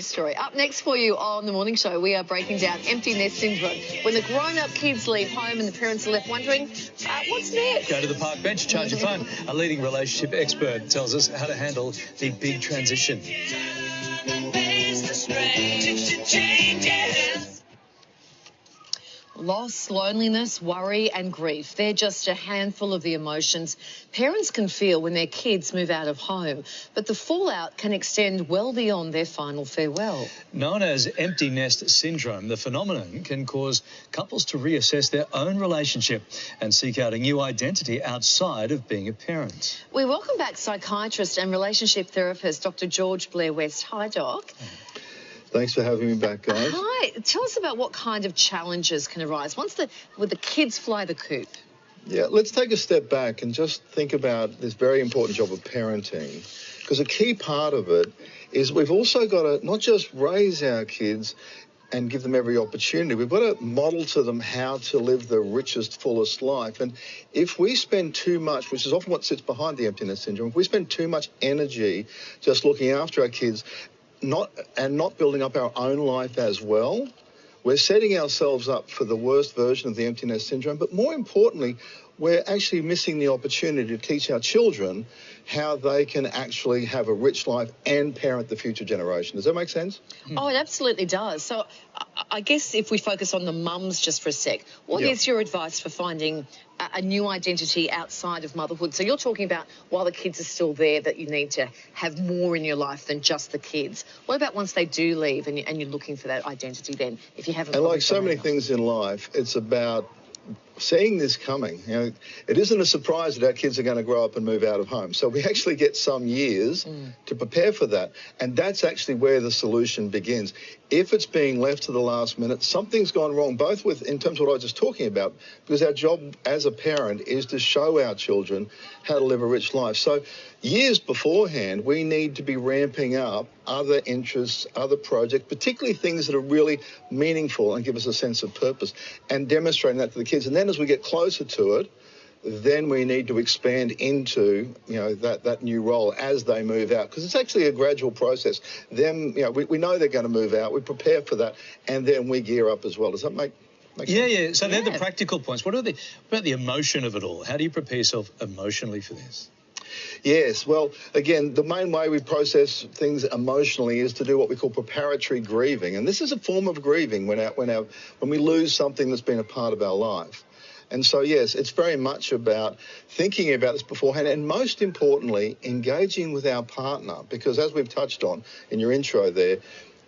Story. Up next for you on The Morning Show, we are breaking down empty nest syndrome. When the grown-up kids leave home and the parents are left wondering, what's next? Go to the park bench, charge your phone. A leading relationship expert tells us how to handle the big transition. Loss, loneliness, worry and grief. They're just a handful of the emotions parents can feel when their kids move out of home. But the fallout can extend well beyond their final farewell. Known as empty nest syndrome, the phenomenon can cause couples to reassess their own relationship and seek out a new identity outside of being a parent. We welcome back psychiatrist and relationship therapist Dr. George Blair-West. Hi, Doc. Thanks for having me back, guys. Hi. Tell us about what kind of challenges can arise once the kids fly the coop. Yeah, let's take a step back and just think about this very important job of parenting, because a key part of it is we've also got to not just raise our kids and give them every opportunity. We've got to model to them how to live the richest, fullest life. And if we spend too much, which is often what sits behind the emptiness syndrome, if we spend too much energy just looking after our kids, not building up our own life as well, we're setting ourselves up for the worst version of the empty nest syndrome. But more importantly, we're actually missing the opportunity to teach our children how they can actually have a rich life and parent the future generation. Does that make sense? Oh, it absolutely does. So I guess if we focus on the mums just for a sec, what is your advice for finding a new identity outside of motherhood? So you're talking about while the kids are still there, that you need to have more in your life than just the kids. What about once they do leave and you're looking for that identity then, if you haven't? And like so many things in life, it's about seeing this coming. You know, it isn't a surprise that our kids are going to grow up and move out of home. So we actually get some years to prepare for that. And that's actually where the solution begins. If it's being left to the last minute, something's gone wrong, both in terms of what I was just talking about, because our job as a parent is to show our children how to live a rich life. So years beforehand, we need to be ramping up other interests, other projects, particularly things that are really meaningful and give us a sense of purpose, and demonstrating that to the kids. And then as we get closer to it, then we need to expand into, that new role as they move out, because it's actually a gradual process. Them, we know they're going to move out, we prepare for that, and then we gear up as well. Does that make sense? Yeah. So they're the practical points. What about the emotion of it all? How do you prepare yourself emotionally for this? Yes, well, again, the main way we process things emotionally is to do what we call preparatory grieving, and this is a form of grieving when we lose something that's been a part of our life. And so, yes, it's very much about thinking about this beforehand and, most importantly, engaging with our partner, because as we've touched on in your intro there,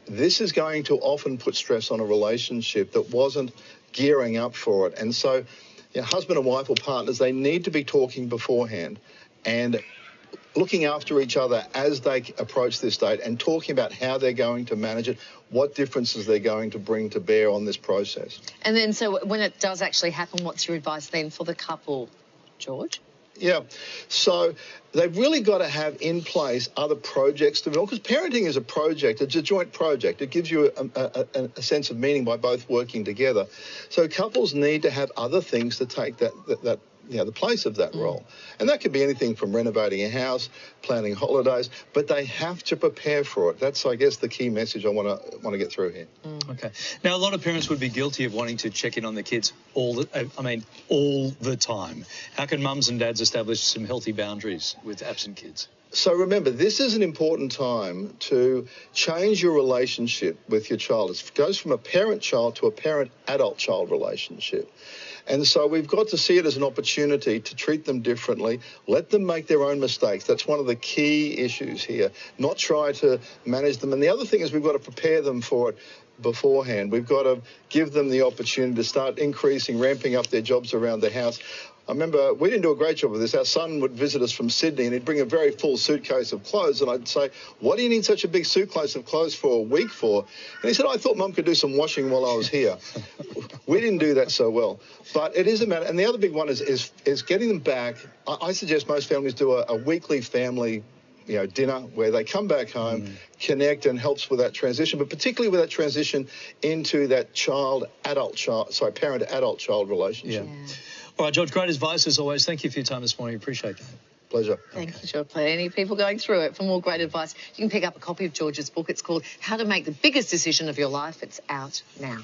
this is going to often put stress on a relationship that wasn't gearing up for it. And so, husband and wife or partners, they need to be talking beforehand and looking after each other as they approach this date and talking about how they're going to manage it, what differences they're going to bring to bear on this process. And then, so when it does actually happen, what's your advice then for the couple, George? Yeah, so they've really got to have in place other projects to build, because parenting is a project, it's a joint project. It gives you a sense of meaning by both working together. So couples need to have other things to take the place of that role. And that could be anything from renovating a house, planning holidays, but they have to prepare for it. That's, I guess, the key message I want to get through here. Okay. Now, a lot of parents would be guilty of wanting to check in on their kids all the time. How can mums and dads establish some healthy boundaries with absent kids? So remember, this is an important time to change your relationship with your child. It goes from a parent-child to a parent-adult-child relationship. And so we've got to see it as an opportunity to treat them differently, let them make their own mistakes. That's one of the key issues here, not try to manage them. And the other thing is we've got to prepare them for it beforehand. We've got to give them the opportunity to start ramping up their jobs around the house. I remember we didn't do a great job of this. Our son would visit us from Sydney and he'd bring a very full suitcase of clothes, and I'd say, what do you need such a big suitcase of clothes for a week for? And he said, I thought Mum could do some washing while I was here. We didn't do that so well. But it is a matter. And the other big one is getting them back. I suggest most families do a weekly family dinner where they come back home, connect, and helps with that transition, but particularly with that transition into that parent-adult-child relationship. Yeah. All right, George, great advice as always. Thank you for your time this morning. Appreciate that. Pleasure. Thank you, George. Plenty of people going through it. For more great advice, you can pick up a copy of George's book. It's called How to Make the Biggest Decision of Your Life. It's out now.